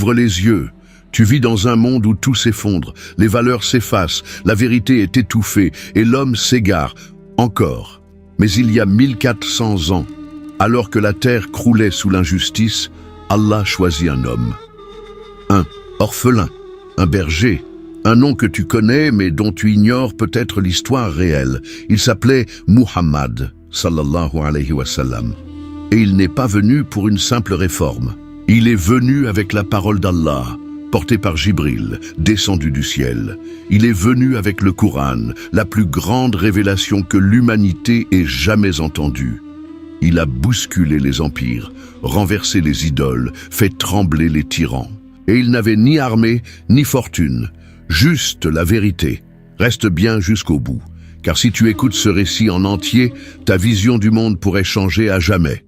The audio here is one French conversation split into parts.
Ouvre les yeux. Tu vis dans un monde où tout s'effondre, les valeurs s'effacent, la vérité est étouffée et l'homme s'égare. Encore. Mais il y a 1400 ans, alors que la terre croulait sous l'injustice, Allah choisit un homme. Un orphelin, un berger, un nom que tu connais mais dont tu ignores peut-être l'histoire réelle. Il s'appelait Muhammad, sallallahu alayhi wa sallam. Et il n'est pas venu pour une simple réforme. Il est venu avec la parole d'Allah, porté par Jibril, descendu du ciel. Il est venu avec le Coran, la plus grande révélation que l'humanité ait jamais entendue. Il a bousculé les empires, renversé les idoles, fait trembler les tyrans. Et il n'avait ni armée, ni fortune, juste la vérité. Reste bien jusqu'au bout, car si tu écoutes ce récit en entier, ta vision du monde pourrait changer à jamais.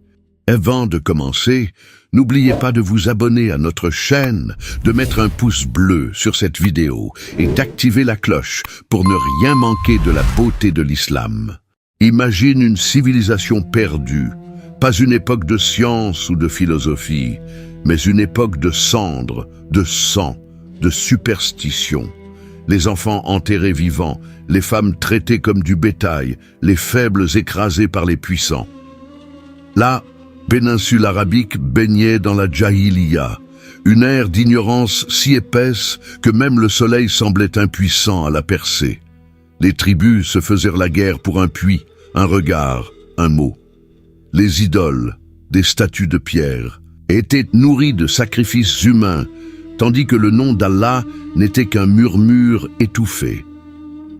Avant de commencer, n'oubliez pas de vous abonner à notre chaîne, de mettre un pouce bleu sur cette vidéo et d'activer la cloche pour ne rien manquer de la beauté de l'islam. Imagine une civilisation perdue, pas une époque de science ou de philosophie, mais une époque de cendres, de sang, de superstition. Les enfants enterrés vivants, les femmes traitées comme du bétail, les faibles écrasés par les puissants. La péninsule arabique baignait dans la Jahiliya, une ère d'ignorance si épaisse que même le soleil semblait impuissant à la percer. Les tribus se faisaient la guerre pour un puits, un regard, un mot. Les idoles, des statues de pierre, étaient nourries de sacrifices humains, tandis que le nom d'Allah n'était qu'un murmure étouffé.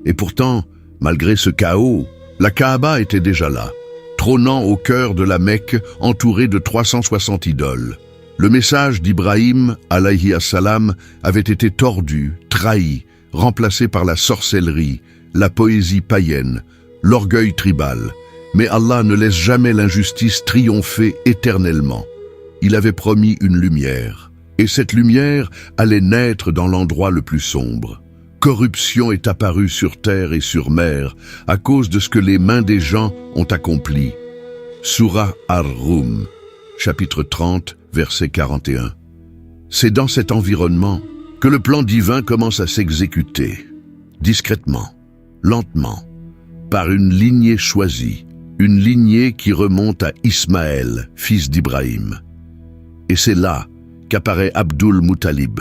Et pourtant, malgré ce chaos, la Kaaba était déjà là, trônant au cœur de la Mecque, entourée de 360 idoles. Le message d'Ibrahim, alayhi assalam, avait été tordu, trahi, remplacé par la sorcellerie, la poésie païenne, l'orgueil tribal. Mais Allah ne laisse jamais l'injustice triompher éternellement. Il avait promis une lumière, et cette lumière allait naître dans l'endroit le plus sombre. Corruption est apparue sur terre et sur mer à cause de ce que les mains des gens ont accompli. Sourate Ar-Rum, chapitre 30, verset 41. C'est dans cet environnement que le plan divin commence à s'exécuter, discrètement, lentement, par une lignée choisie, une lignée qui remonte à Ismaël, fils d'Ibrahim. Et c'est là qu'apparaît Abdul Muttalib,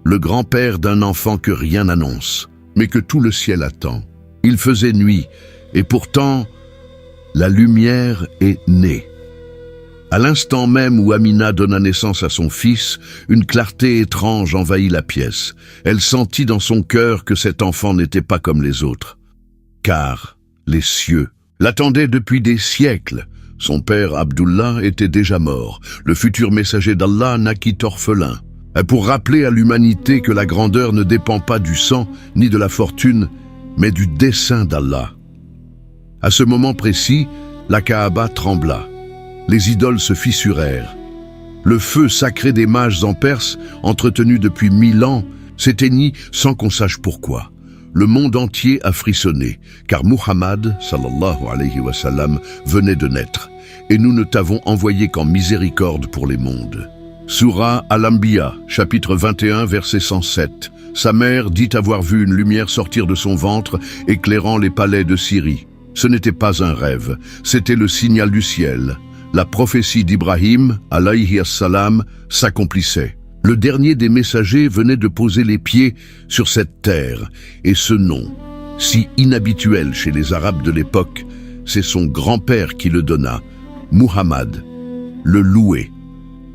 le grand-père d'un enfant que rien n'annonce, mais que tout le ciel attend. Il faisait nuit, et pourtant, la lumière est née. À l'instant même où Amina donna naissance à son fils, une clarté étrange envahit la pièce. Elle sentit dans son cœur que cet enfant n'était pas comme les autres. Car les cieux l'attendaient depuis des siècles. Son père Abdullah était déjà mort. Le futur messager d'Allah naquit orphelin. Pour rappeler à l'humanité que la grandeur ne dépend pas du sang ni de la fortune, mais du dessein d'Allah. À ce moment précis, la Kaaba trembla. Les idoles se fissurèrent. Le feu sacré des mages en Perse, entretenu depuis 1000 ans, s'éteignit sans qu'on sache pourquoi. Le monde entier a frissonné, car Muhammad, sallallahu alayhi wa sallam, venait de naître, et nous ne t'avons envoyé qu'en miséricorde pour les mondes. Sourate Al-Anbiya, chapitre 21, verset 107. Sa mère dit avoir vu une lumière sortir de son ventre, éclairant les palais de Syrie. Ce n'était pas un rêve, c'était le signal du ciel. La prophétie d'Ibrahim, alayhi assalam, s'accomplissait. Le dernier des messagers venait de poser les pieds sur cette terre, et ce nom, si inhabituel chez les Arabes de l'époque, c'est son grand-père qui le donna, Muhammad, le loué,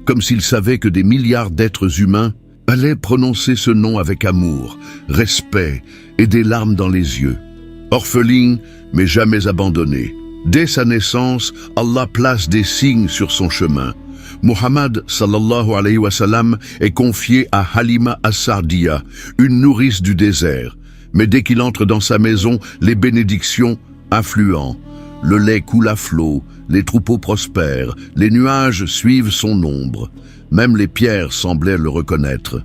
comme s'il savait que des milliards d'êtres humains allaient prononcer ce nom avec amour, respect et des larmes dans les yeux. Orpheline, mais jamais abandonné. Dès sa naissance, Allah place des signes sur son chemin. Muhammad sallallahu alayhi wa sallam est confié à Halima as-Sa'diya, une nourrice du désert. Mais dès qu'il entre dans sa maison, les bénédictions affluent. Le lait coule à flot, les troupeaux prospèrent, les nuages suivent son ombre. Même les pierres semblaient le reconnaître.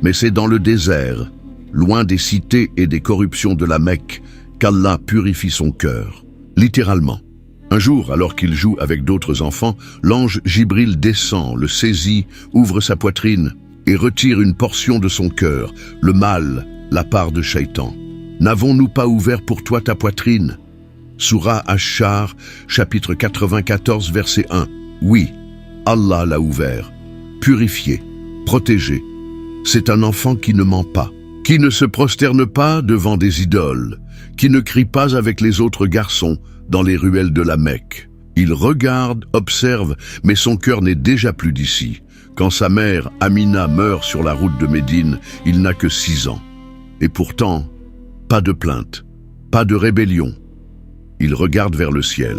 Mais c'est dans le désert, loin des cités et des corruptions de la Mecque, qu'Allah purifie son cœur. Littéralement. Un jour, alors qu'il joue avec d'autres enfants, l'ange Jibril descend, le saisit, ouvre sa poitrine. et retire une portion de son cœur, le mal, la part de Shaitan. N'avons-nous pas ouvert pour toi ta poitrine? Sourate Ash-Shar, chapitre 94, verset 1. Oui, Allah l'a ouvert, purifié, protégé. C'est un enfant qui ne ment pas, qui ne se prosterne pas devant des idoles, qui ne crie pas avec les autres garçons dans les ruelles de la Mecque. Il regarde, observe, mais son cœur n'est déjà plus d'ici. Quand sa mère, Amina, meurt sur la route de Médine, il n'a que 6 ans. Et pourtant, pas de plainte, pas de rébellion. Il regarde vers le ciel,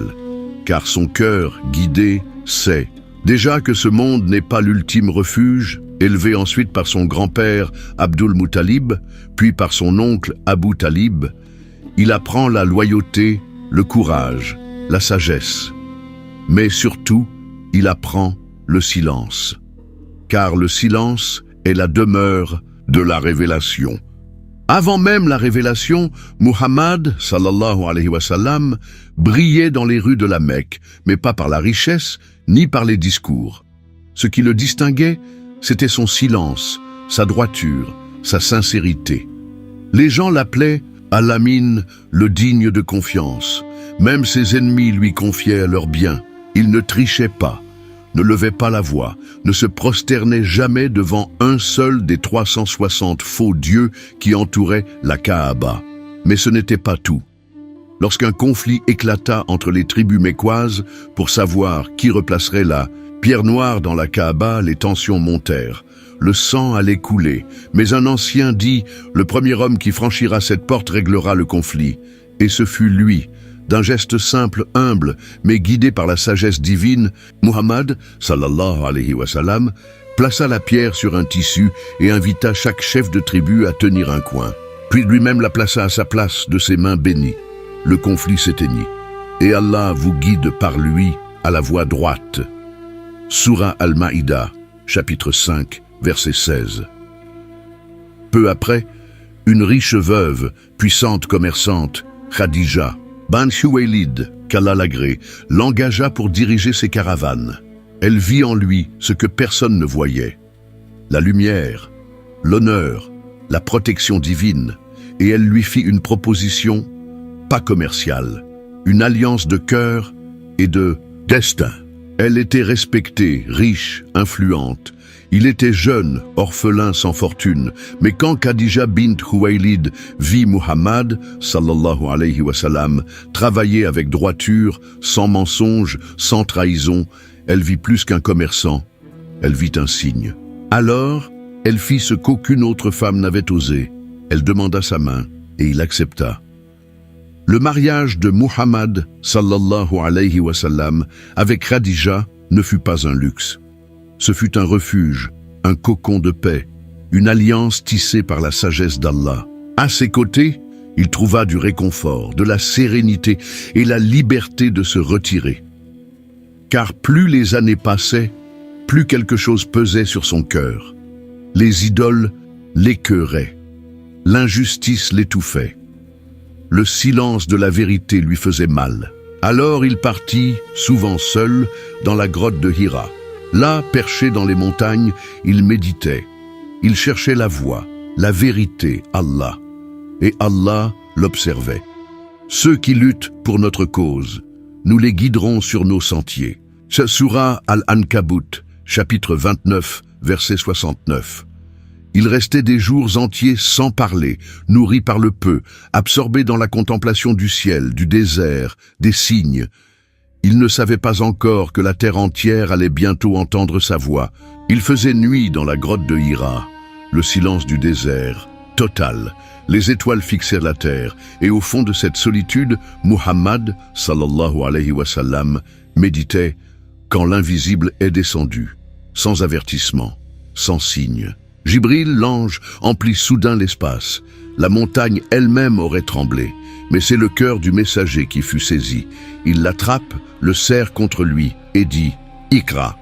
car son cœur, guidé, sait déjà que ce monde n'est pas l'ultime refuge, élevé ensuite par son grand-père Abdul Muttalib, puis par son oncle Abu Talib. Il apprend la loyauté, le courage, la sagesse. Mais surtout, il apprend le silence. Car le silence est la demeure de la révélation. Avant même la révélation, Muhammad, sallallahu alayhi wa sallam, brillait dans les rues de la Mecque, mais pas par la richesse, ni par les discours. Ce qui le distinguait, c'était son silence, sa droiture, sa sincérité. Les gens l'appelaient Al-Amin, le digne de confiance. Même ses ennemis lui confiaient leurs biens. Il ne trichait pas, ne levait pas la voix, ne se prosternait jamais devant un seul des 360 faux dieux qui entouraient la Kaaba. Mais ce n'était pas tout. Lorsqu'un conflit éclata entre les tribus mécoises pour savoir qui replacerait la pierre noire dans la Kaaba, les tensions montèrent. Le sang allait couler, mais un ancien dit « Le premier homme qui franchira cette porte réglera le conflit ». Et ce fut lui. D'un geste simple, humble, mais guidé par la sagesse divine, Muhammad, sallallahu alayhi wa sallam, plaça la pierre sur un tissu et invita chaque chef de tribu à tenir un coin. Puis lui-même la plaça à sa place de ses mains bénies. Le conflit s'éteignit. Et Allah vous guide par lui à la voie droite. Sourate Al-Maïda, chapitre 5, verset 16. Peu après, une riche veuve, puissante commerçante, Khadija, Bint Khuwaylid, qu'Allah l'agrée, l'engagea pour diriger ses caravanes. Elle vit en lui ce que personne ne voyait. La lumière, l'honneur, la protection divine, et elle lui fit une proposition, pas commerciale, une alliance de cœur et de destin. Elle était respectée, riche, influente. Il était jeune, orphelin sans fortune, mais quand Khadija bint Khuwaylid vit Muhammad, sallallahu alayhi wa sallam, travailler avec droiture, sans mensonge, sans trahison, elle vit plus qu'un commerçant, elle vit un signe. Alors, elle fit ce qu'aucune autre femme n'avait osé. Elle demanda sa main, et il accepta. Le mariage de Muhammad, sallallahu alayhi wa sallam, avec Khadija ne fut pas un luxe. Ce fut un refuge, un cocon de paix, une alliance tissée par la sagesse d'Allah. À ses côtés, il trouva du réconfort, de la sérénité et la liberté de se retirer. Car plus les années passaient, plus quelque chose pesait sur son cœur. Les idoles l'écœuraient, l'injustice l'étouffait. Le silence de la vérité lui faisait mal. Alors il partit, souvent seul, dans la grotte de Hira. Là, perché dans les montagnes, il méditait. Il cherchait la voie, la vérité, Allah. Et Allah l'observait. Ceux qui luttent pour notre cause, nous les guiderons sur nos sentiers. Sourate Al-Ankabut, chapitre 29, verset 69. Il restait des jours entiers sans parler, nourri par le peu, absorbé dans la contemplation du ciel, du désert, des signes. Il ne savait pas encore que la terre entière allait bientôt entendre sa voix. Il faisait nuit dans la grotte de Hira, le silence du désert, total. Les étoiles fixèrent la terre, et au fond de cette solitude, Muhammad, sallallahu alayhi wa sallam, méditait quand l'invisible est descendu, sans avertissement, sans signe. Jibril, l'ange, emplit soudain l'espace. La montagne elle-même aurait tremblé, mais c'est le cœur du messager qui fut saisi. Il l'attrape, le serre contre lui et dit « Ikra ».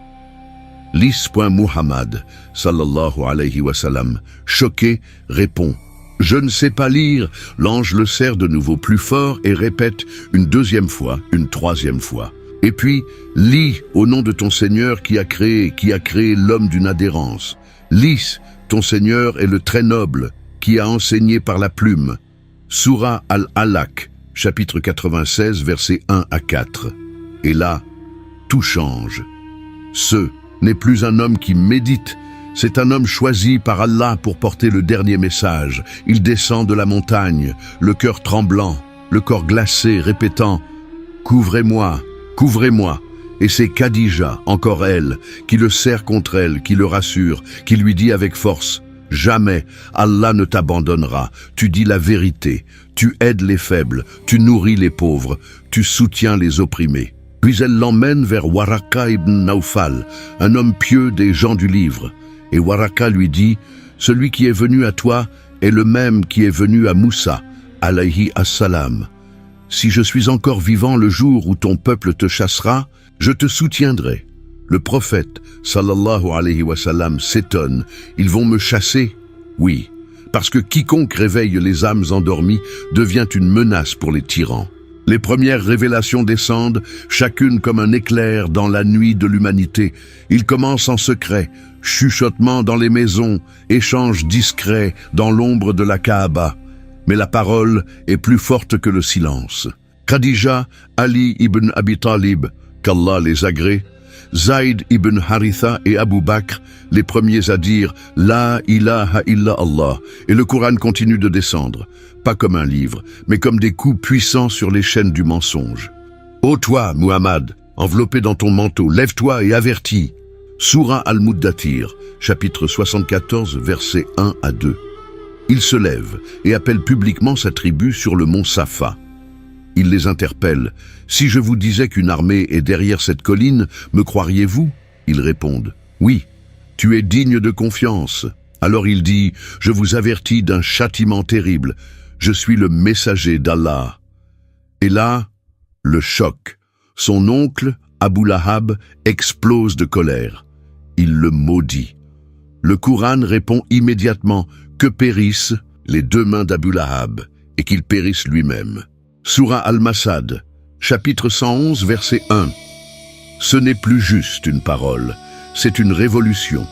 Lis. Muhammad, sallallahu alayhi wa sallam, choqué, répond « Je ne sais pas lire ». L'ange le serre de nouveau plus fort et répète une deuxième fois, une troisième fois. Et puis, lis au nom de ton Seigneur qui a créé l'homme d'une adhérence. Lis, ton Seigneur est le très noble, qui a enseigné par la plume. Sourate Al-Alaq, chapitre 96, versets 1 à 4. Et là, tout change. Ce n'est plus un homme qui médite, c'est un homme choisi par Allah pour porter le dernier message. Il descend de la montagne, le cœur tremblant, le corps glacé, répétant « Couvrez-moi, couvrez-moi ». Et c'est Khadija, encore elle, qui le serre contre elle, qui le rassure, qui lui dit avec force « Jamais, Allah ne t'abandonnera, tu dis la vérité, tu aides les faibles, tu nourris les pauvres, tu soutiens les opprimés ». Puis elle l'emmène vers Waraka ibn Nawfal, un homme pieux des gens du livre. Et Waraka lui dit « Celui qui est venu à toi est le même qui est venu à Moussa, alayhi as-salam. Si je suis encore vivant le jour où ton peuple te chassera, je te soutiendrai. » Le prophète, sallallahu alayhi wa sallam, s'étonne. « Ils vont me chasser ?» Oui, parce que quiconque réveille les âmes endormies devient une menace pour les tyrans. Les premières révélations descendent, chacune comme un éclair dans la nuit de l'humanité. Ils commencent en secret, chuchotement dans les maisons, échanges discrets dans l'ombre de la Kaaba. Mais la parole est plus forte que le silence. Khadija, Ali ibn Abi Talib, qu'Allah les agrée, Zayd ibn Haritha et Abu Bakr, les premiers à dire « La ilaha illa Allah » et le Coran continue de descendre, pas comme un livre, mais comme des coups puissants sur les chaînes du mensonge. « Ô toi, Muhammad, enveloppé dans ton manteau, lève-toi et avertis » Sourate Al-Muddathir, chapitre 74, versets 1 à 2. Il se lève et appelle publiquement sa tribu sur le mont Safa. Il les interpelle. « Si je vous disais qu'une armée est derrière cette colline, me croiriez-vous » Ils répondent. « Oui, tu es digne de confiance. » Alors il dit « Je vous avertis d'un châtiment terrible. Je suis le messager d'Allah. » Et là, le choc. Son oncle, Abu Lahab, explose de colère. Il le maudit. Le Coran répond immédiatement « Que périssent les deux mains d'Abu Lahab et qu'il périsse lui-même. » Sourate Al-Masad, chapitre 111, verset 1. Ce n'est plus juste une parole, c'est une révolution.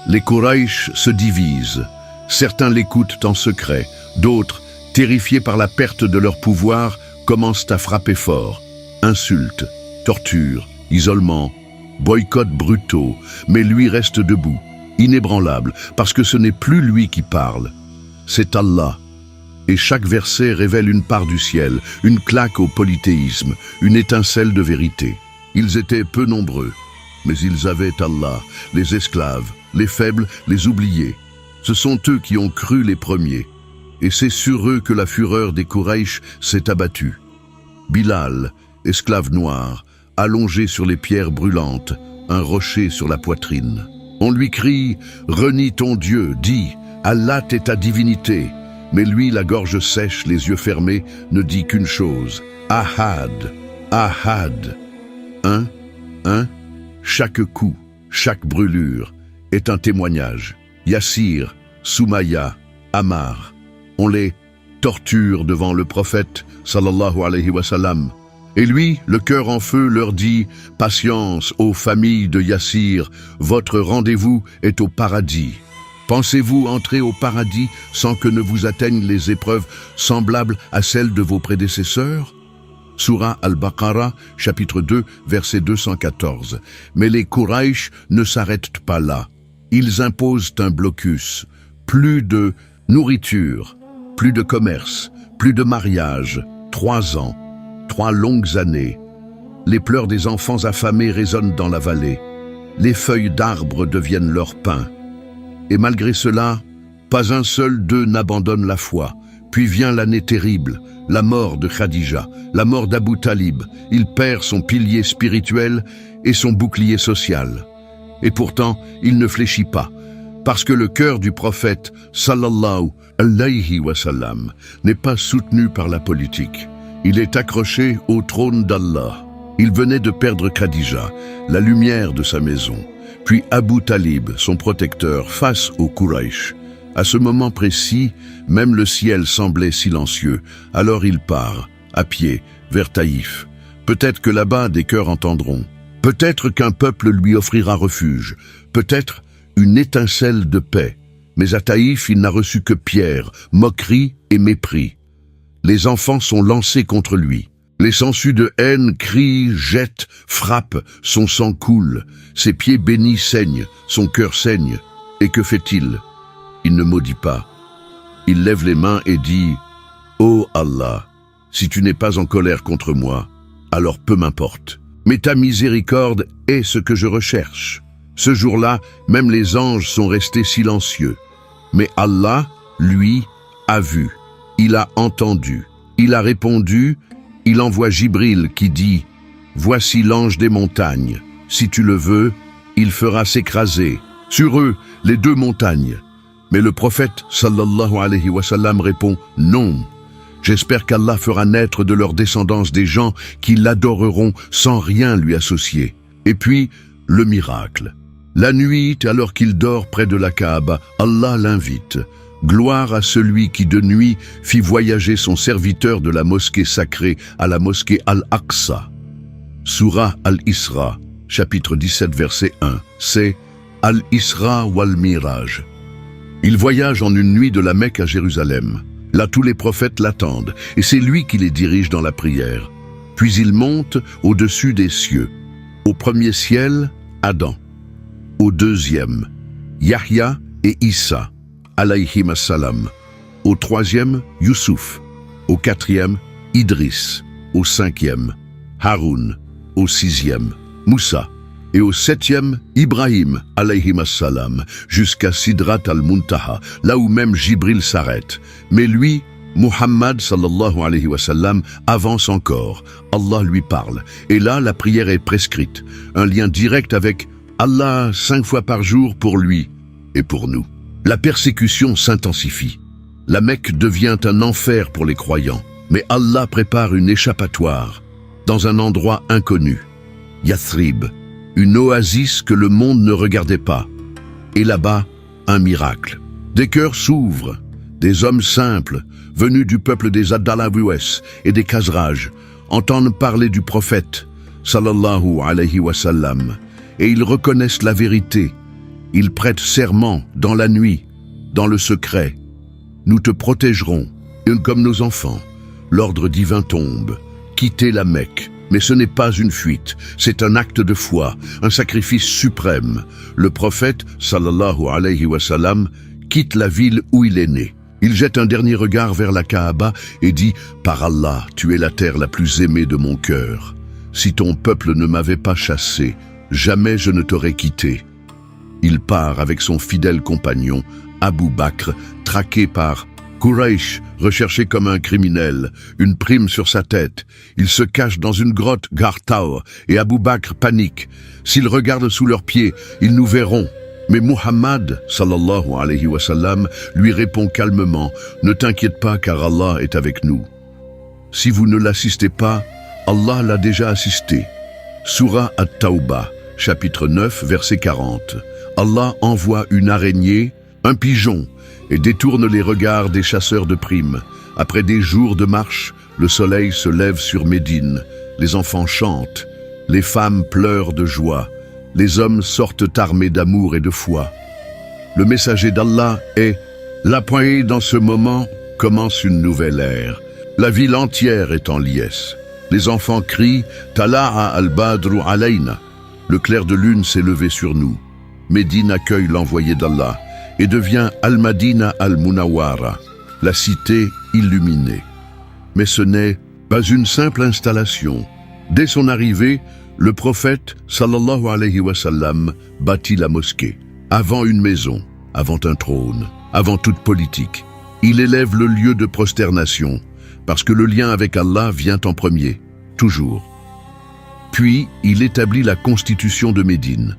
Les Quraysh se divisent. Certains l'écoutent en secret, d'autres, terrifiés par la perte de leur pouvoir, commencent à frapper fort. Insultes, tortures, isolement, boycotts brutaux, mais lui reste debout, inébranlable, parce que ce n'est plus lui qui parle, c'est Allah. Et chaque verset révèle une part du ciel, une claque au polythéisme, une étincelle de vérité. Ils étaient peu nombreux, mais ils avaient Allah, les esclaves, les faibles, les oubliés. Ce sont eux qui ont cru les premiers, et c'est sur eux que la fureur des Quraysh s'est abattue. Bilal, esclave noir, allongé sur les pierres brûlantes, un rocher sur la poitrine. On lui crie « Renie ton Dieu, dis, Allah est ta divinité ». Mais lui, la gorge sèche, les yeux fermés, ne dit qu'une chose. Ahad, Ahad. Un. Chaque coup, chaque brûlure est un témoignage. Yassir, Soumaya, Ammar. On les torture devant le prophète, sallallahu alayhi wa sallam. Et lui, le cœur en feu, leur dit « Patience, ô famille de Yassir, votre rendez-vous est au paradis. » Pensez-vous entrer au paradis sans que ne vous atteignent les épreuves semblables à celles de vos prédécesseurs? Sourate Al-Baqarah, chapitre 2, verset 214. Mais les Quraysh ne s'arrêtent pas là. Ils imposent un blocus. Plus de nourriture, plus de commerce, plus de mariage. 3 ans, 3 longues années. Les pleurs des enfants affamés résonnent dans la vallée. Les feuilles d'arbres deviennent leur pain. Et malgré cela, pas un seul d'eux n'abandonne la foi. Puis vient l'année terrible, la mort de Khadija, la mort d'Abu Talib. Il perd son pilier spirituel et son bouclier social. Et pourtant, il ne fléchit pas, parce que le cœur du prophète, sallallahu alayhi wa sallam, n'est pas soutenu par la politique. Il est accroché au trône d'Allah. Il venait de perdre Khadija, la lumière de sa maison. Puis Abu Talib, son protecteur, face aux Quraysh. À ce moment précis, même le ciel semblait silencieux. Alors il part, à pied, vers Taïf. Peut-être que là-bas des cœurs entendront. Peut-être qu'un peuple lui offrira refuge. Peut-être une étincelle de paix. Mais à Taïf, il n'a reçu que pierre, moquerie et mépris. Les enfants sont lancés contre lui. Les sangsues de haine crient, jettent, frappent, son sang coule, ses pieds bénis saignent, son cœur saigne. Et que fait-il? Il ne maudit pas. Il lève les mains et dit « Ô Allah, si tu n'es pas en colère contre moi, alors peu m'importe. Mais ta miséricorde est ce que je recherche. » Ce jour-là, même les anges sont restés silencieux. Mais Allah, lui, a vu, il a entendu, il a répondu, il envoie Jibril qui dit « Voici l'ange des montagnes, si tu le veux, il fera s'écraser. » Sur eux, les deux montagnes. Mais le prophète, sallallahu alayhi wa sallam, répond « Non. J'espère qu'Allah fera naître de leur descendance des gens qui l'adoreront sans rien lui associer. » Et puis, le miracle. La nuit, alors qu'il dort près de la Kaaba, Allah l'invite. Gloire à celui qui de nuit fit voyager son serviteur de la mosquée sacrée à la mosquée Al-Aqsa. Surah Al-Isra, chapitre 17, verset 1. C'est Al-Isra wal-Miraj. Il voyage en une nuit de la Mecque à Jérusalem. Là, tous les prophètes l'attendent, et c'est lui qui les dirige dans la prière. Puis il monte au-dessus des cieux. Au premier ciel, Adam. Au deuxième, Yahya et Issa, alayhim assalam. Au troisième, Youssouf. Au quatrième, Idriss. Au cinquième, Haroun. Au sixième, Moussa. Et au septième, Ibrahim, alayhim assalam, jusqu'à Sidrat al-Muntaha, là où même Jibril s'arrête. Mais lui, Muhammad sallallahu alayhi wa sallam, avance encore. Allah lui parle. Et là, la prière est prescrite. Un lien direct avec Allah 5 fois par jour pour lui et pour nous. La persécution s'intensifie. La Mecque devient un enfer pour les croyants. Mais Allah prépare une échappatoire dans un endroit inconnu. Yathrib, une oasis que le monde ne regardait pas. Et là-bas, un miracle. Des cœurs s'ouvrent. Des hommes simples, venus du peuple des Adalawiwes et des Khazraj, entendent parler du prophète, sallallahu alayhi wa sallam, et ils reconnaissent la vérité. Ils prêtent serment dans la nuit, dans le secret. Nous te protégerons, comme nos enfants. L'ordre divin tombe. Quittez la Mecque. Mais ce n'est pas une fuite, c'est un acte de foi, un sacrifice suprême. Le prophète, sallallahu alayhi wa sallam, quitte la ville où il est né. Il jette un dernier regard vers la Kaaba et dit « Par Allah, tu es la terre la plus aimée de mon cœur. Si ton peuple ne m'avait pas chassé, jamais je ne t'aurais quitté. » Il part avec son fidèle compagnon, Abu Bakr, traqué par Quraysh, recherché comme un criminel, une prime sur sa tête. Il se cache dans une grotte Gartaw et Abu Bakr panique. S'ils regardent sous leurs pieds, ils nous verront. Mais Muhammad, sallallahu alayhi wa sallam, lui répond calmement « Ne t'inquiète pas car Allah est avec nous. Si vous ne l'assistez pas, Allah l'a déjà assisté. » Surah At-Tawbah, chapitre 9, verset 40. Allah envoie une araignée, un pigeon, et détourne les regards des chasseurs de primes. Après des jours de marche, le soleil se lève sur Médine. Les enfants chantent, les femmes pleurent de joie. Les hommes sortent armés d'amour et de foi. Le messager d'Allah est « La poignée dans ce moment commence une nouvelle ère. La ville entière est en liesse. Les enfants crient « Tala'a al-Badru alayna » Le clair de lune s'est levé sur nous. Médine accueille l'envoyé d'Allah et devient Al-Madina al-Munawwara, la cité illuminée. Mais ce n'est pas une simple installation. Dès son arrivée, le prophète, sallallahu alayhi wa sallam, bâtit la mosquée. Avant une maison, avant un trône, avant toute politique. Il élève le lieu de prosternation, parce que le lien avec Allah vient en premier, toujours. Puis, il établit la constitution de Médine,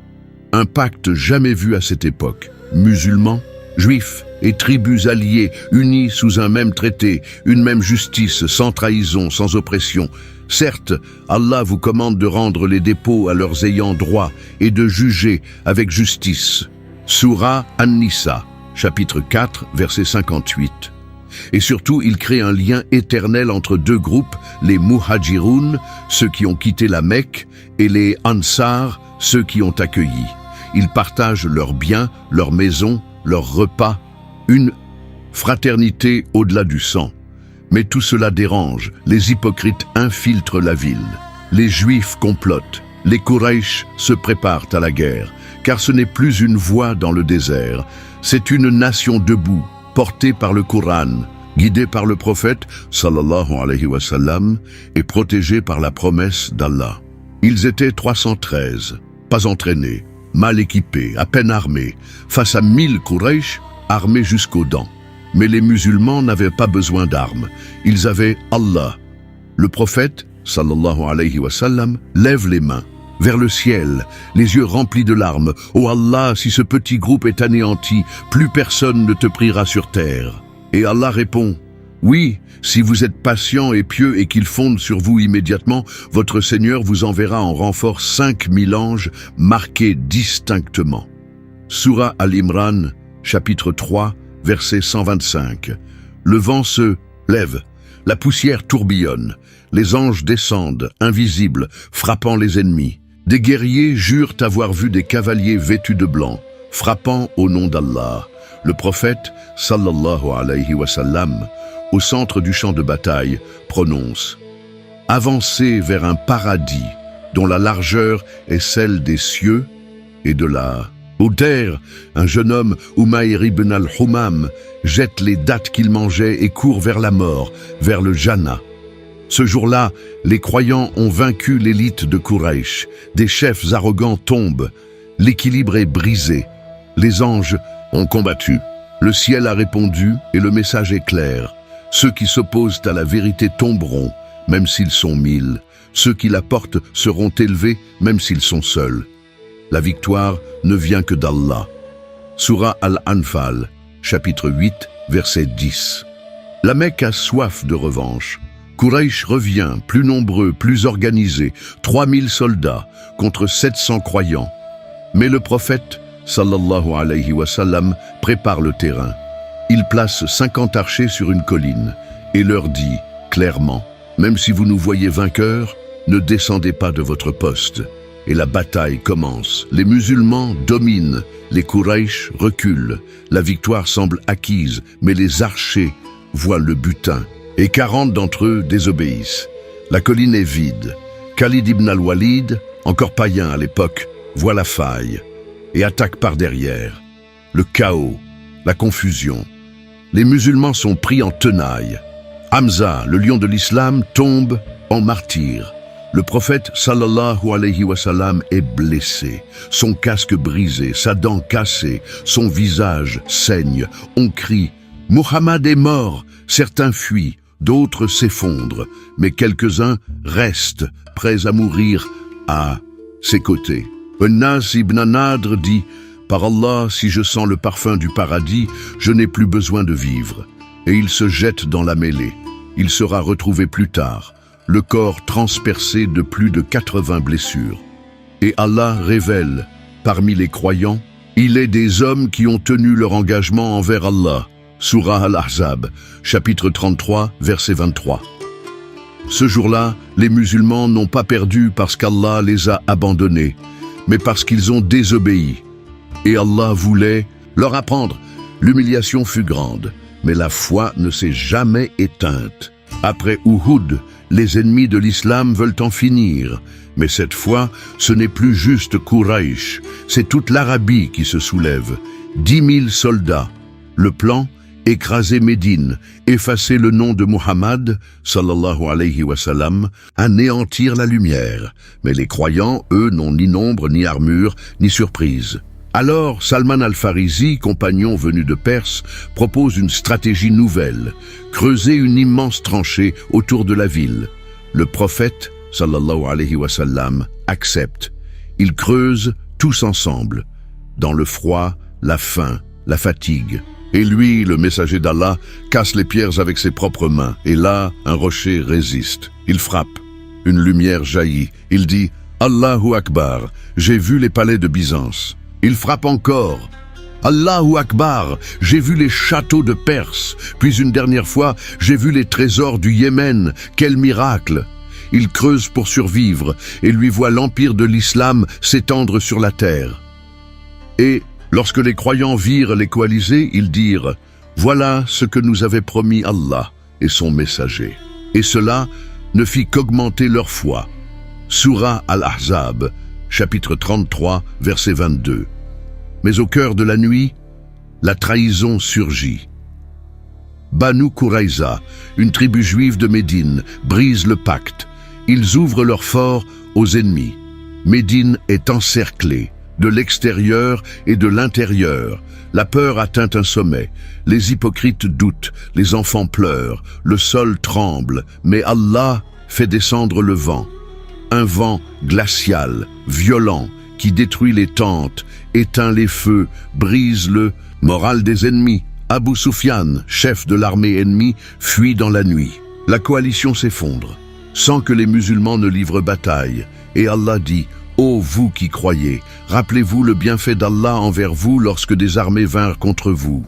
un pacte jamais vu à cette époque. Musulmans, juifs et tribus alliées, unis sous un même traité, une même justice, sans trahison, sans oppression. Certes, Allah vous commande de rendre les dépôts à leurs ayants droit et de juger avec justice. Surah An-Nisa, chapitre 4, verset 58. Et surtout, il crée un lien éternel entre deux groupes, les Muhajiroun, ceux qui ont quitté la Mecque, et les Ansar, ceux qui ont accueilli. Ils partagent leurs biens, leurs maisons, leurs repas, une fraternité au-delà du sang. Mais tout cela dérange, les hypocrites infiltrent la ville. Les Juifs complotent, les Quraysh se préparent à la guerre, car ce n'est plus une voie dans le désert, c'est une nation debout, portée par le Coran, guidée par le prophète, sallallahu alayhi wa sallam, et protégée par la promesse d'Allah. Ils étaient 313, pas entraînés, mal équipés, à peine armés, face à 1000 Quraysh, armés jusqu'aux dents. Mais les musulmans n'avaient pas besoin d'armes, ils avaient Allah. Le prophète, sallallahu alayhi wa sallam, lève les mains vers le ciel, les yeux remplis de larmes. « Oh Allah, si ce petit groupe est anéanti, plus personne ne te priera sur terre. » Et Allah répond, « Oui, si vous êtes patient et pieux et qu'il fonde sur vous immédiatement, votre Seigneur vous enverra en renfort 5000 anges marqués distinctement. » Sourate Al-Imran, chapitre 3, verset 125. Le vent se lève, la poussière tourbillonne, les anges descendent, invisibles, frappant les ennemis. Des guerriers jurent avoir vu des cavaliers vêtus de blanc, frappant au nom d'Allah. Le prophète, sallallahu alayhi wa sallam, au centre du champ de bataille, prononce « Avancez vers un paradis dont la largeur est celle des cieux et de la hauteur. » Un jeune homme, Umayr ibn al-Humam, jette les dattes qu'il mangeait et court vers la mort, vers le Jannah. Ce jour-là, les croyants ont vaincu l'élite de Quraysh. Des chefs arrogants tombent. L'équilibre est brisé. Les anges ont combattu. Le ciel a répondu et le message est clair. Ceux qui s'opposent à la vérité tomberont, même s'ils sont 1000. Ceux qui la portent seront élevés, même s'ils sont seuls. La victoire ne vient que d'Allah. Sourate Al-Anfal, chapitre 8, verset 10. La Mecque a soif de revanche. Quraysh revient, plus nombreux, plus organisé, 3000 soldats contre 700 croyants. Mais le prophète, sallallahu alayhi wa sallam, prépare le terrain. Il place 50 archers sur une colline et leur dit clairement « Même si vous nous voyez vainqueurs, ne descendez pas de votre poste. » Et la bataille commence. Les musulmans dominent, les Quraysh reculent. La victoire semble acquise, mais les archers voient le butin. Et 40 d'entre eux désobéissent. La colline est vide. Khalid ibn al-Walid, encore païen à l'époque, voit la faille et attaque par derrière. Le chaos, la confusion. Les musulmans sont pris en tenaille. Hamza, le lion de l'islam, tombe en martyr. Le prophète sallallahu alayhi wa sallam est blessé, son casque brisé, sa dent cassée, son visage saigne. On crie « Muhammad est mort !» Certains fuient, d'autres s'effondrent, mais quelques-uns restent, prêts à mourir à ses côtés. Nas ibn Nadr dit « Par Allah, si je sens le parfum du paradis, je n'ai plus besoin de vivre. » Et il se jette dans la mêlée. Il sera retrouvé plus tard, le corps transpercé de plus de 80 blessures. Et Allah révèle, parmi les croyants, il est des hommes qui ont tenu leur engagement envers Allah. Sourate Al-Ahzab, chapitre 33, verset 23. Ce jour-là, les musulmans n'ont pas perdu parce qu'Allah les a abandonnés, mais parce qu'ils ont désobéi. Et Allah voulait leur apprendre. L'humiliation fut grande, mais la foi ne s'est jamais éteinte. Après Uhud, les ennemis de l'islam veulent en finir. Mais cette fois, ce n'est plus juste Quraysh, c'est toute l'Arabie qui se soulève. 10 000 soldats. Le plan, écraser Médine, effacer le nom de Muhammad, sallallahu alayhi wa sallam, anéantir la lumière. Mais les croyants, eux, n'ont ni nombre, ni armure, ni surprise. Alors, Salman al-Farisi, compagnon venu de Perse, propose une stratégie nouvelle, creuser une immense tranchée autour de la ville. Le prophète, sallallahu alayhi wa sallam, accepte. Ils creusent tous ensemble, dans le froid, la faim, la fatigue. Et lui, le messager d'Allah, casse les pierres avec ses propres mains. Et là, un rocher résiste. Il frappe. Une lumière jaillit. Il dit « Allahu Akbar, j'ai vu les palais de Byzance. » Il frappe encore. « Allahu Akbar, j'ai vu les châteaux de Perse. Puis une dernière fois, j'ai vu les trésors du Yémen. Quel miracle !» Il creuse pour survivre et lui voit l'empire de l'islam s'étendre sur la terre. Et lorsque les croyants virent les coalisés, ils dirent « Voilà ce que nous avait promis Allah et son messager. » Et cela ne fit qu'augmenter leur foi. Sourate Al-Ahzab, chapitre 33, verset 22. Mais au cœur de la nuit, la trahison surgit. Banu Qurayza, une tribu juive de Médine, brise le pacte. Ils ouvrent leur fort aux ennemis. Médine est encerclée, de l'extérieur et de l'intérieur. La peur atteint un sommet. Les hypocrites doutent, les enfants pleurent, le sol tremble, mais Allah fait descendre le vent. Un vent glacial, violent, qui détruit les tentes, éteint les feux, brise le moral des ennemis. Abu Sufyan, chef de l'armée ennemie, fuit dans la nuit. La coalition s'effondre, sans que les musulmans ne livrent bataille. Et Allah dit « Ô vous qui croyez, rappelez-vous le bienfait d'Allah envers vous lorsque des armées vinrent contre vous.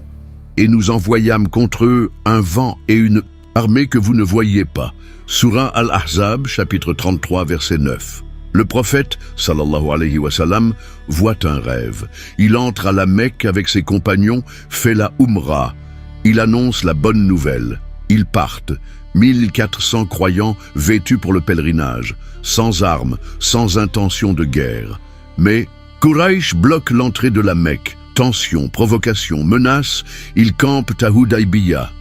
Et nous envoyâmes contre eux un vent et une armée que vous ne voyiez pas. » Sourate Al-Ahzab, chapitre 33, verset 9. Le prophète, sallallahu alayhi wa sallam, voit un rêve. Il entre à la Mecque avec ses compagnons, fait la Umrah. Il annonce la bonne nouvelle. Ils partent, 1400 croyants vêtus pour le pèlerinage, sans armes, sans intention de guerre. Mais Quraysh bloque l'entrée de la Mecque. Tension, provocation, menace, ils campent à Hudaybiyah.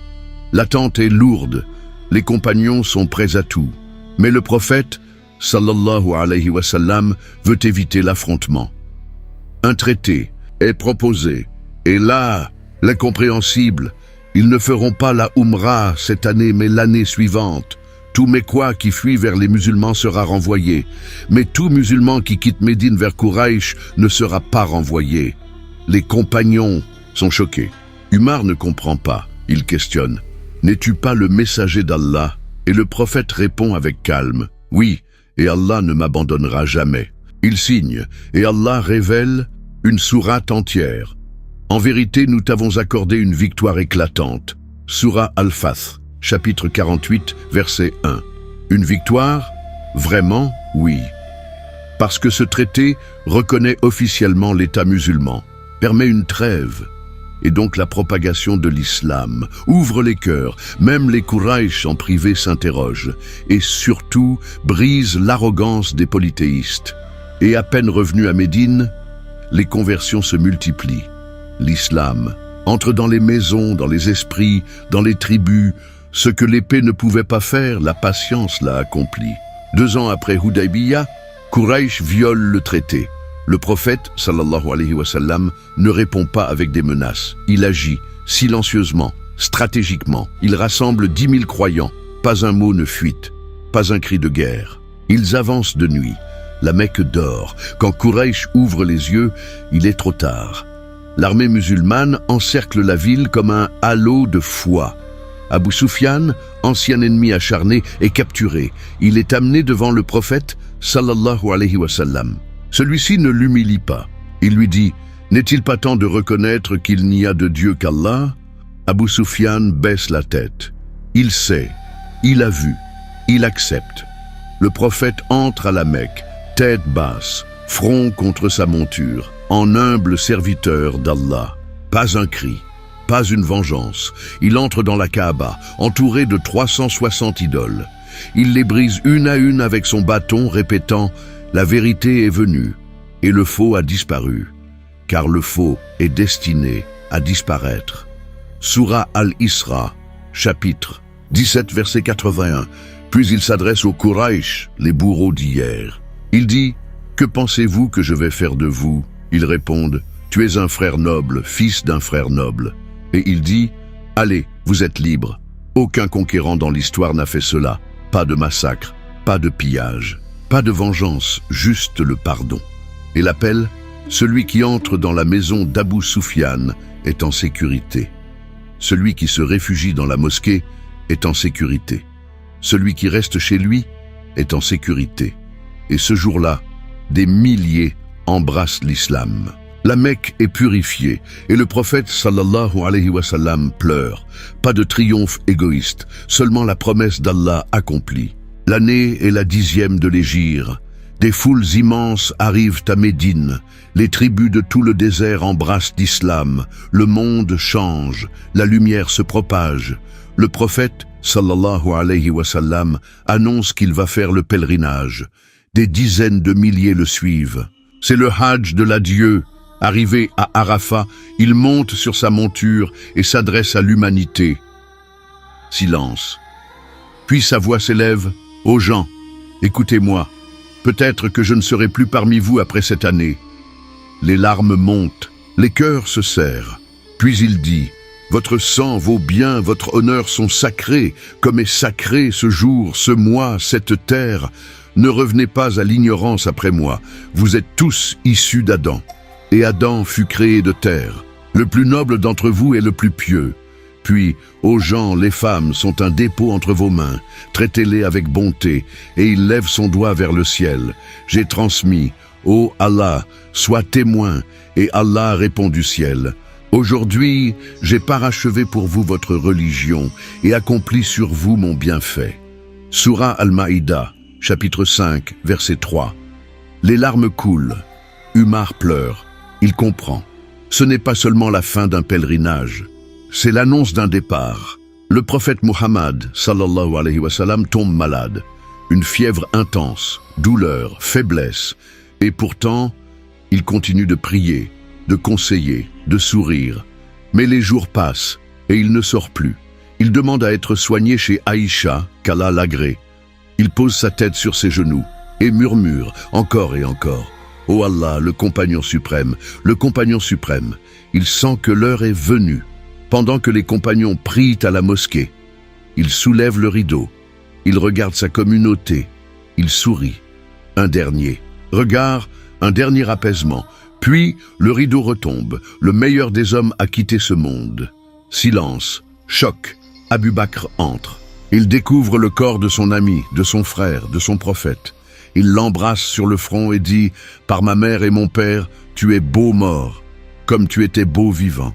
L'attente est lourde. Les compagnons sont prêts à tout. Mais le prophète, sallallahu alayhi wa sallam, veut éviter l'affrontement. Un traité est proposé. Et là, l'incompréhensible, ils ne feront pas la Umrah cette année, mais l'année suivante. Tout Mécois qui fuit vers les musulmans sera renvoyé. Mais tout musulman qui quitte Médine vers Quraysh ne sera pas renvoyé. Les compagnons sont choqués. Umar ne comprend pas. Il questionne. « N'es-tu pas le messager d'Allah ?» Et le prophète répond avec calme. « Oui, et Allah ne m'abandonnera jamais. » Il signe, et Allah révèle une sourate entière. « En vérité, nous t'avons accordé une victoire éclatante. » Sourate Al-Fath, chapitre 48, verset 1. Une victoire? Vraiment, oui. Parce que ce traité reconnaît officiellement l'État musulman, permet une trêve, et donc la propagation de l'islam, ouvre les cœurs, même les Quraysh en privé s'interrogent, et surtout brise l'arrogance des polythéistes. Et à peine revenus à Médine, les conversions se multiplient. L'islam entre dans les maisons, dans les esprits, dans les tribus. Ce que l'épée ne pouvait pas faire, la patience l'a accompli. 2 ans après Hudaybiyah, Quraysh viole le traité. Le prophète, sallallahu alayhi wa sallam, ne répond pas avec des menaces. Il agit silencieusement, stratégiquement. Il rassemble 10 000 croyants. Pas un mot ne fuite, pas un cri de guerre. Ils avancent de nuit. La Mecque dort. Quand Quraysh ouvre les yeux, il est trop tard. L'armée musulmane encercle la ville comme un halo de foi. Abu Sufyan, ancien ennemi acharné, est capturé. Il est amené devant le prophète, sallallahu alayhi wa sallam. Celui-ci ne l'humilie pas. Il lui dit « N'est-il pas temps de reconnaître qu'il n'y a de Dieu qu'Allah ?» Abu Sufyan baisse la tête. Il sait, il a vu, il accepte. Le prophète entre à la Mecque, tête basse, front contre sa monture, en humble serviteur d'Allah. Pas un cri, pas une vengeance. Il entre dans la Kaaba, entouré de 360 idoles. Il les brise une à une avec son bâton, répétant « La vérité est venue, et le faux a disparu, car le faux est destiné à disparaître. » Sourate Al-Isra, chapitre 17, verset 81. Puis il s'adresse aux Quraysh, les bourreaux d'hier. Il dit « Que pensez-vous que je vais faire de vous ?» Ils répondent « Tu es un frère noble, fils d'un frère noble. » Et il dit « Allez, vous êtes libres. Aucun conquérant dans l'histoire n'a fait cela. Pas de massacre, pas de pillage. Pas de vengeance, juste le pardon. » Et l'appel, celui qui entre dans la maison d'Abu Sufyan est en sécurité. Celui qui se réfugie dans la mosquée est en sécurité. Celui qui reste chez lui est en sécurité. Et ce jour-là, des milliers embrassent l'islam. La Mecque est purifiée et le prophète sallallahu alayhi wa sallam pleure. Pas de triomphe égoïste, seulement la promesse d'Allah accomplie. L'année est la 10e de l'hégire. Des foules immenses arrivent à Médine. Les tribus de tout le désert embrassent l'islam. Le monde change. La lumière se propage. Le prophète, sallallahu alayhi wa sallam, annonce qu'il va faire le pèlerinage. Des dizaines de milliers le suivent. C'est le Hajj de l'adieu. Arrivé à Arafat, il monte sur sa monture et s'adresse à l'humanité. Silence. Puis sa voix s'élève. Ô gens, écoutez-moi. Peut-être que je ne serai plus parmi vous après cette année. Les larmes montent, les cœurs se serrent. Puis il dit, votre sang, vos biens, votre honneur sont sacrés, comme est sacré ce jour, ce mois, cette terre. Ne revenez pas à l'ignorance après moi. Vous êtes tous issus d'Adam. Et Adam fut créé de terre. Le plus noble d'entre vous est le plus pieux. Puis, ô gens, les femmes sont un dépôt entre vos mains. Traitez-les avec bonté. Et il lève son doigt vers le ciel. J'ai transmis. Ô Allah, sois témoin. Et Allah répond du ciel. Aujourd'hui, j'ai parachevé pour vous votre religion et accompli sur vous mon bienfait. Sourate Al-Maïda, chapitre 5, verset 3. Les larmes coulent. Umar pleure. Il comprend. Ce n'est pas seulement la fin d'un pèlerinage. C'est l'annonce d'un départ. Le prophète Muhammad, sallallahu alayhi wa sallam, tombe malade. Une fièvre intense, douleur, faiblesse. Et pourtant, il continue de prier, de conseiller, de sourire. Mais les jours passent et il ne sort plus. Il demande à être soigné chez Aïcha, qu'Allah l'agrée. Il pose sa tête sur ses genoux et murmure encore et encore. Ô Allah, le compagnon suprême, le compagnon suprême. Il sent que l'heure est venue. Pendant que les compagnons prient à la mosquée, il soulève le rideau. Il regarde sa communauté. Il sourit. Un dernier regard, un dernier apaisement. Puis, le rideau retombe. Le meilleur des hommes a quitté ce monde. Silence, choc. Abu Bakr entre. Il découvre le corps de son ami, de son frère, de son prophète. Il l'embrasse sur le front et dit « Par ma mère et mon père, tu es beau mort, comme tu étais beau vivant. »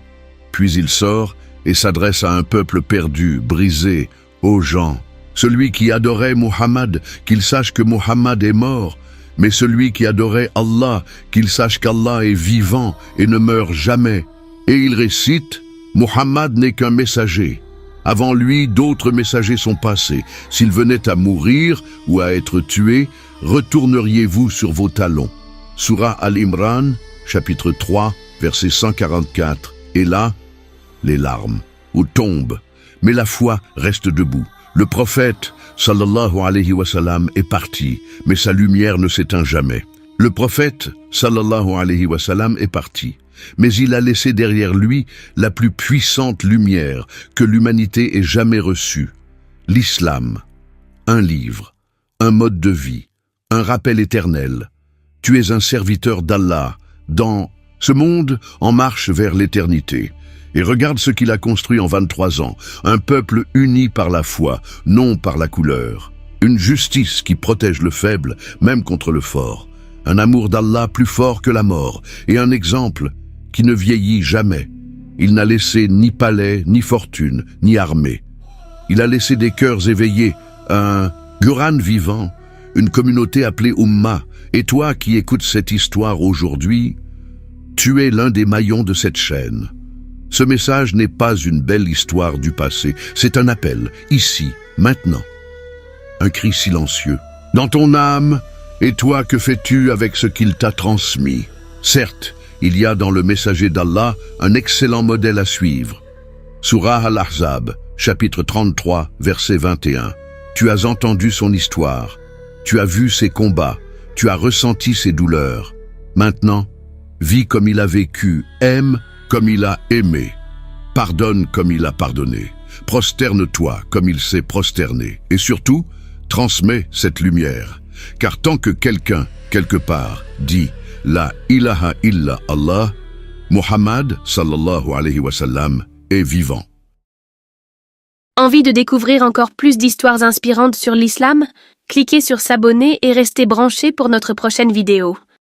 Puis il sort et s'adresse à un peuple perdu, brisé, aux gens. Celui qui adorait Muhammad, qu'il sache que Muhammad est mort, mais celui qui adorait Allah, qu'il sache qu'Allah est vivant et ne meurt jamais. Et il récite « Muhammad n'est qu'un messager. Avant lui, d'autres messagers sont passés. S'il venait à mourir ou à être tué, retourneriez-vous sur vos talons. » Sourate Al-Imran, chapitre 3, verset 144. Et là, les larmes, ou tombent, mais la foi reste debout. Le prophète, sallallahu alayhi wa sallam, est parti, mais sa lumière ne s'éteint jamais. Le prophète, sallallahu alayhi wa sallam, est parti, mais il a laissé derrière lui la plus puissante lumière que l'humanité ait jamais reçue. L'islam, un livre, un mode de vie, un rappel éternel. Tu es un serviteur d'Allah, dans ce monde en marche vers l'éternité. Et regarde ce qu'il a construit en 23 ans. Un peuple uni par la foi, non par la couleur. Une justice qui protège le faible, même contre le fort. Un amour d'Allah plus fort que la mort. Et un exemple qui ne vieillit jamais. Il n'a laissé ni palais, ni fortune, ni armée. Il a laissé des cœurs éveillés, un Coran vivant, une communauté appelée Ummah. Et toi qui écoutes cette histoire aujourd'hui, tu es l'un des maillons de cette chaîne. Ce message n'est pas une belle histoire du passé, c'est un appel, ici, maintenant. Un cri silencieux. Dans ton âme, et toi que fais-tu avec ce qu'il t'a transmis? Certes, il y a dans le messager d'Allah un excellent modèle à suivre. Sourate Al-Ahzab, chapitre 33, verset 21. Tu as entendu son histoire, tu as vu ses combats, tu as ressenti ses douleurs. Maintenant, vis comme il a vécu, aime comme il a aimé, pardonne comme il a pardonné, prosterne-toi comme il s'est prosterné, et surtout, transmets cette lumière. Car tant que quelqu'un, quelque part, dit « La ilaha illa Allah », Muhammad, sallallahu alayhi wa sallam, est vivant. Envie de découvrir encore plus d'histoires inspirantes sur l'islam? Cliquez sur s'abonner et restez branchés pour notre prochaine vidéo.